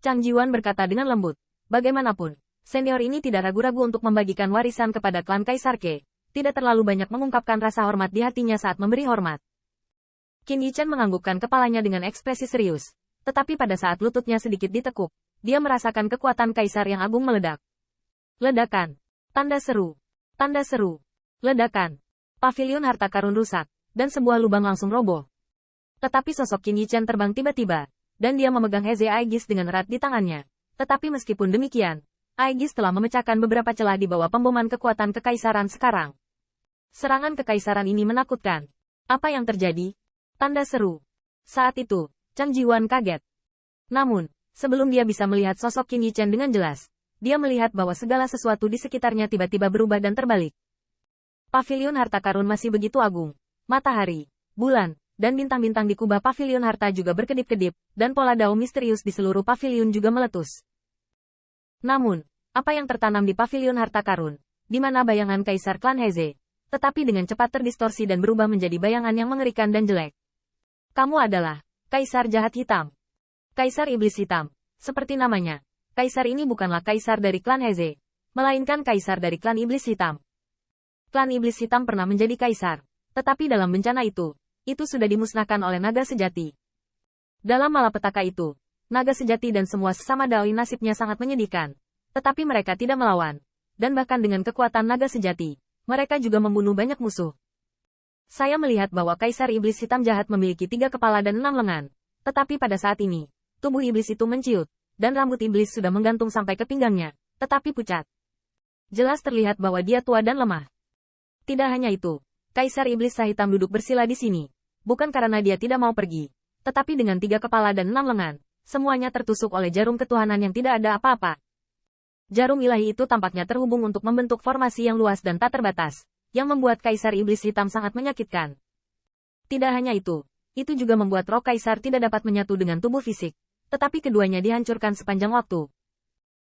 Chang Jiwan berkata dengan lembut. Bagaimanapun, senior ini tidak ragu-ragu untuk membagikan warisan kepada klan Kaisar Ke. Tidak terlalu banyak mengungkapkan rasa hormat di hatinya saat memberi hormat. Qin Yichen menganggukkan kepalanya dengan ekspresi serius. Tetapi pada saat lututnya sedikit ditekuk, dia merasakan kekuatan Kaisar yang agung meledak. Ledakan. Tanda seru. Tanda seru. Ledakan. Pavilion harta karun rusak, dan sebuah lubang langsung roboh. Tetapi sosok Qin Yichen terbang tiba-tiba, dan dia memegang Heze Aegis dengan erat di tangannya. Tetapi meskipun demikian, Aegis telah memecahkan beberapa celah di bawah pemboman kekuatan kekaisaran sekarang. Serangan kekaisaran ini menakutkan. Apa yang terjadi? Tanda seru. Saat itu, Chang Jiwan kaget. Namun, sebelum dia bisa melihat sosok Qin Yichen dengan jelas, dia melihat bahwa segala sesuatu di sekitarnya tiba-tiba berubah dan terbalik. Pavilion harta karun masih begitu agung. Matahari, bulan, dan bintang-bintang di kubah pavilion harta juga berkedip-kedip, dan pola dao misterius di seluruh pavilion juga meletus. Namun, apa yang tertanam di pavilion harta karun, di mana bayangan Kaisar Klan Heze, tetapi dengan cepat terdistorsi dan berubah menjadi bayangan yang mengerikan dan jelek. Kamu adalah Kaisar Jahat Hitam. Kaisar Iblis Hitam. Seperti namanya, Kaisar ini bukanlah Kaisar dari Klan Heze, melainkan Kaisar dari Klan Iblis Hitam. Klan Iblis Hitam pernah menjadi Kaisar, tetapi dalam bencana itu sudah dimusnahkan oleh naga sejati. Dalam malapetaka itu, naga sejati dan semua sesama dai nasibnya sangat menyedihkan. Tetapi mereka tidak melawan. Dan bahkan dengan kekuatan naga sejati, mereka juga membunuh banyak musuh. Saya melihat bahwa Kaisar Iblis Hitam Jahat memiliki 3 kepala dan 6 lengan. Tetapi pada saat ini, tubuh iblis itu menciut, dan rambut iblis sudah menggantung sampai ke pinggangnya, tetapi pucat. Jelas terlihat bahwa dia tua dan lemah. Tidak hanya itu, Kaisar Iblis Hitam duduk bersila di sini. Bukan karena dia tidak mau pergi. Tetapi dengan 3 kepala dan 6 lengan, semuanya tertusuk oleh jarum ketuhanan yang tidak ada apa-apa. Jarum ilahi itu tampaknya terhubung untuk membentuk formasi yang luas dan tak terbatas, yang membuat Kaisar Iblis Hitam sangat menyakitkan. Tidak hanya itu juga membuat roh Kaisar tidak dapat menyatu dengan tubuh fisik, tetapi keduanya dihancurkan sepanjang waktu.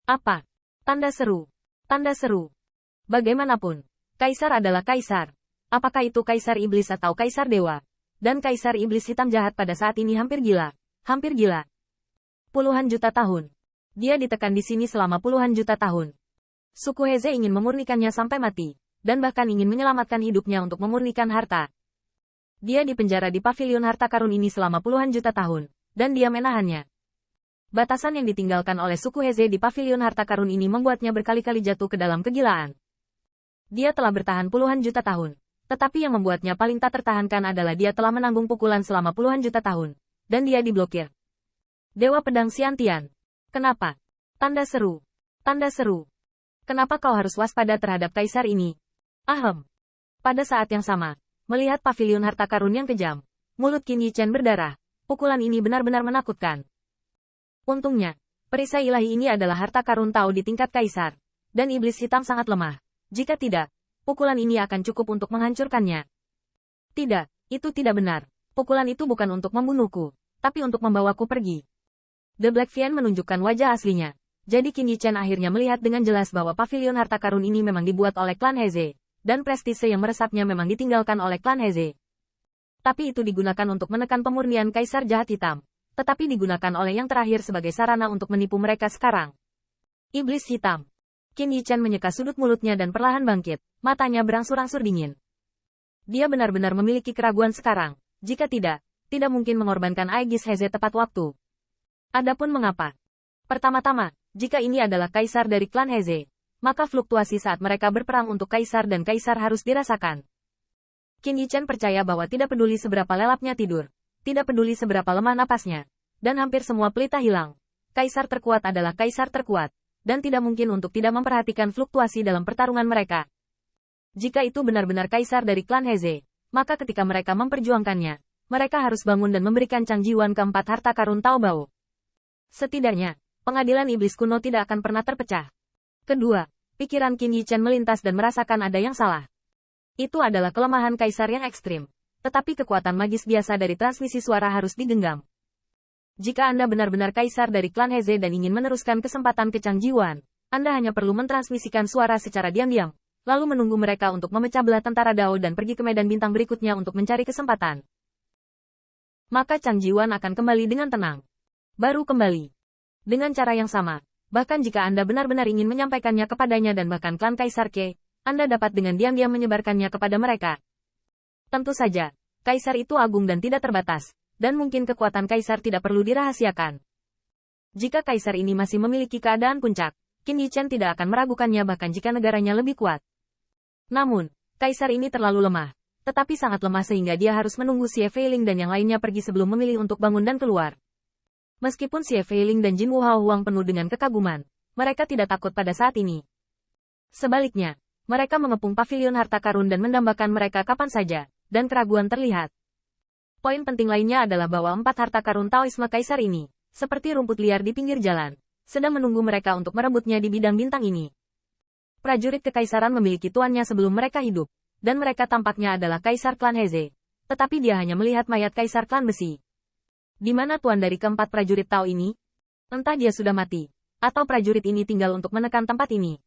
Apa? Tanda seru. Tanda seru. Bagaimanapun, Kaisar adalah Kaisar. Apakah itu Kaisar Iblis atau Kaisar Dewa? Dan Kaisar Iblis Hitam Jahat pada saat ini hampir gila. Hampir gila. Puluhan juta tahun. Dia ditekan di sini selama puluhan juta tahun. Suku Heze ingin memurnikannya sampai mati, dan bahkan ingin menyelamatkan hidupnya untuk memurnikan harta. Dia dipenjara di pavilion harta karun ini selama puluhan juta tahun, dan dia menahannya. Batasan yang ditinggalkan oleh suku Heze di pavilion harta karun ini membuatnya berkali-kali jatuh ke dalam kegilaan. Dia telah bertahan puluhan juta tahun. Tetapi yang membuatnya paling tak tertahankan adalah dia telah menanggung pukulan selama puluhan juta tahun. Dan dia diblokir. Dewa Pedang Xiantian. Kenapa? Tanda seru. Tanda seru. Kenapa kau harus waspada terhadap Kaisar ini? Ahem. Pada saat yang sama, melihat pavilion harta karun yang kejam, mulut Qin Yichen berdarah. Pukulan ini benar-benar menakutkan. Untungnya, perisai ilahi ini adalah harta karun Tao di tingkat Kaisar. Dan Iblis Hitam sangat lemah. Jika tidak, pukulan ini akan cukup untuk menghancurkannya. Tidak, itu tidak benar. Pukulan itu bukan untuk membunuhku, tapi untuk membawaku pergi. The Black Fian menunjukkan wajah aslinya. Jadi Qin Yichen akhirnya melihat dengan jelas bahwa pavilion harta karun ini memang dibuat oleh klan Heze, dan prestise yang meresapnya memang ditinggalkan oleh klan Heze. Tapi itu digunakan untuk menekan pemurnian Kaisar Jahat Hitam, tetapi digunakan oleh yang terakhir sebagai sarana untuk menipu mereka sekarang. Iblis Hitam. Qin Yichen menyeka sudut mulutnya dan perlahan bangkit, matanya berangsur-angsur dingin. Dia benar-benar memiliki keraguan sekarang. Jika tidak mungkin mengorbankan Aegis Heze tepat waktu. Adapun mengapa? Pertama-tama, jika ini adalah Kaisar dari klan Heze, maka fluktuasi saat mereka berperang untuk Kaisar dan Kaisar harus dirasakan. Qin Yichen percaya bahwa tidak peduli seberapa lelapnya tidur, tidak peduli seberapa lemah napasnya, dan hampir semua pelita hilang. Kaisar terkuat adalah Kaisar terkuat. Dan tidak mungkin untuk tidak memperhatikan fluktuasi dalam pertarungan mereka. Jika itu benar-benar Kaisar dari klan Heze, maka ketika mereka memperjuangkannya, mereka harus bangun dan memberikan Chang Jiwan keempat harta karun Tao Bao. Setidaknya, pengadilan iblis kuno tidak akan pernah terpecah. Kedua, pikiran Qin Yichen melintas dan merasakan ada yang salah. Itu adalah kelemahan Kaisar yang ekstrim. Tetapi kekuatan magis biasa dari transmisi suara harus digenggam. Jika Anda benar-benar Kaisar dari klan Heze dan ingin meneruskan kesempatan ke Chang Jiwan, Anda hanya perlu mentransmisikan suara secara diam-diam, lalu menunggu mereka untuk memecah belah tentara Dao dan pergi ke medan bintang berikutnya untuk mencari kesempatan. Maka Chang Jiwan akan kembali dengan tenang. Baru kembali. Dengan cara yang sama, bahkan jika Anda benar-benar ingin menyampaikannya kepadanya dan bahkan klan Kaisar Ke, Anda dapat dengan diam-diam menyebarkannya kepada mereka. Tentu saja, Kaisar itu agung dan tidak terbatas, dan mungkin kekuatan Kaisar tidak perlu dirahasiakan. Jika Kaisar ini masih memiliki keadaan puncak, Qin Yichen tidak akan meragukannya bahkan jika negaranya lebih kuat. Namun, Kaisar ini terlalu lemah, tetapi sangat lemah sehingga dia harus menunggu Xie Feiling dan yang lainnya pergi sebelum memilih untuk bangun dan keluar. Meskipun Xie Feiling dan Jin Wuhao Huang penuh dengan kekaguman, mereka tidak takut pada saat ini. Sebaliknya, mereka mengepung pavilion harta karun dan mendambakan mereka kapan saja, dan keraguan terlihat. Poin penting lainnya adalah bahwa 4 harta karun Taoisme Kaisar ini, seperti rumput liar di pinggir jalan, sedang menunggu mereka untuk merebutnya di bidang bintang ini. Prajurit kekaisaran memiliki tuannya sebelum mereka hidup, dan mereka tampaknya adalah Kaisar klan Heze. Tetapi dia hanya melihat mayat Kaisar klan besi. Di mana tuan dari keempat prajurit Tao ini? Entah dia sudah mati, atau prajurit ini tinggal untuk menekan tempat ini.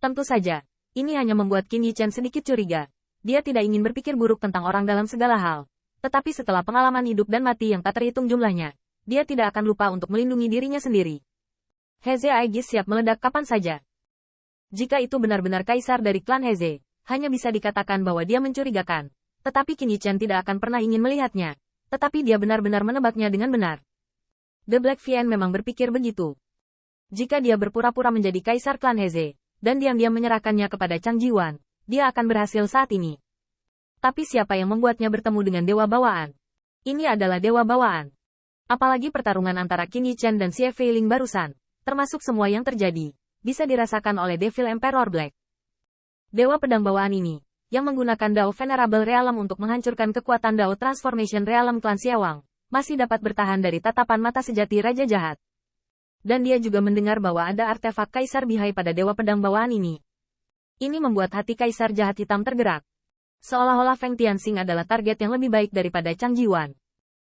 Tentu saja, ini hanya membuat Qin Yichen sedikit curiga. Dia tidak ingin berpikir buruk tentang orang dalam segala hal. Tetapi setelah pengalaman hidup dan mati yang tak terhitung jumlahnya, dia tidak akan lupa untuk melindungi dirinya sendiri. Heze Aegis siap meledak kapan saja. Jika itu benar-benar Kaisar dari klan Heze, hanya bisa dikatakan bahwa dia mencurigakan. Tetapi Qin Yichen tidak akan pernah ingin melihatnya. Tetapi dia benar-benar menebaknya dengan benar. The Black Fiend memang berpikir begitu. Jika dia berpura-pura menjadi Kaisar klan Heze, dan diam-diam menyerahkannya kepada Chang Jiwan, dia akan berhasil saat ini. Tapi siapa yang membuatnya bertemu dengan Dewa Bawaan? Ini adalah Dewa Bawaan. Apalagi pertarungan antara Qin Yichen dan Xie Feiling barusan, termasuk semua yang terjadi, bisa dirasakan oleh Devil Emperor Black. Dewa Pedang Bawaan ini, yang menggunakan Dao Venerable Realm untuk menghancurkan kekuatan Dao Transformation Realm klan Xiawang, masih dapat bertahan dari tatapan mata sejati Raja Jahat. Dan dia juga mendengar bahwa ada artefak Kaisar Bihai pada Dewa Pedang Bawaan ini. Ini membuat hati Kaisar Jahat Hitam tergerak. Seolah-olah Feng Tianxing adalah target yang lebih baik daripada Chang Jiwan.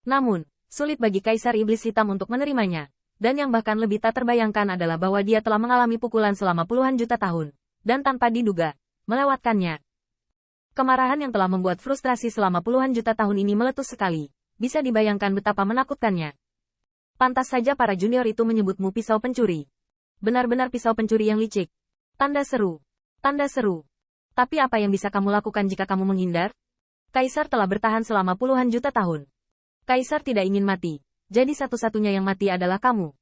Namun, sulit bagi Kaisar Iblis Hitam untuk menerimanya. Dan yang bahkan lebih tak terbayangkan adalah bahwa dia telah mengalami pukulan selama puluhan juta tahun. Dan tanpa diduga, melewatkannya. Kemarahan yang telah membuat frustrasi selama puluhan juta tahun ini meletus sekali. Bisa dibayangkan betapa menakutkannya. Pantas saja para junior itu menyebutmu pisau pencuri. Benar-benar pisau pencuri yang licik. Tanda seru. Tanda seru. Tapi apa yang bisa kamu lakukan jika kamu menghindar? Kaisar telah bertahan selama puluhan juta tahun. Kaisar tidak ingin mati. Jadi satu-satunya yang mati adalah kamu.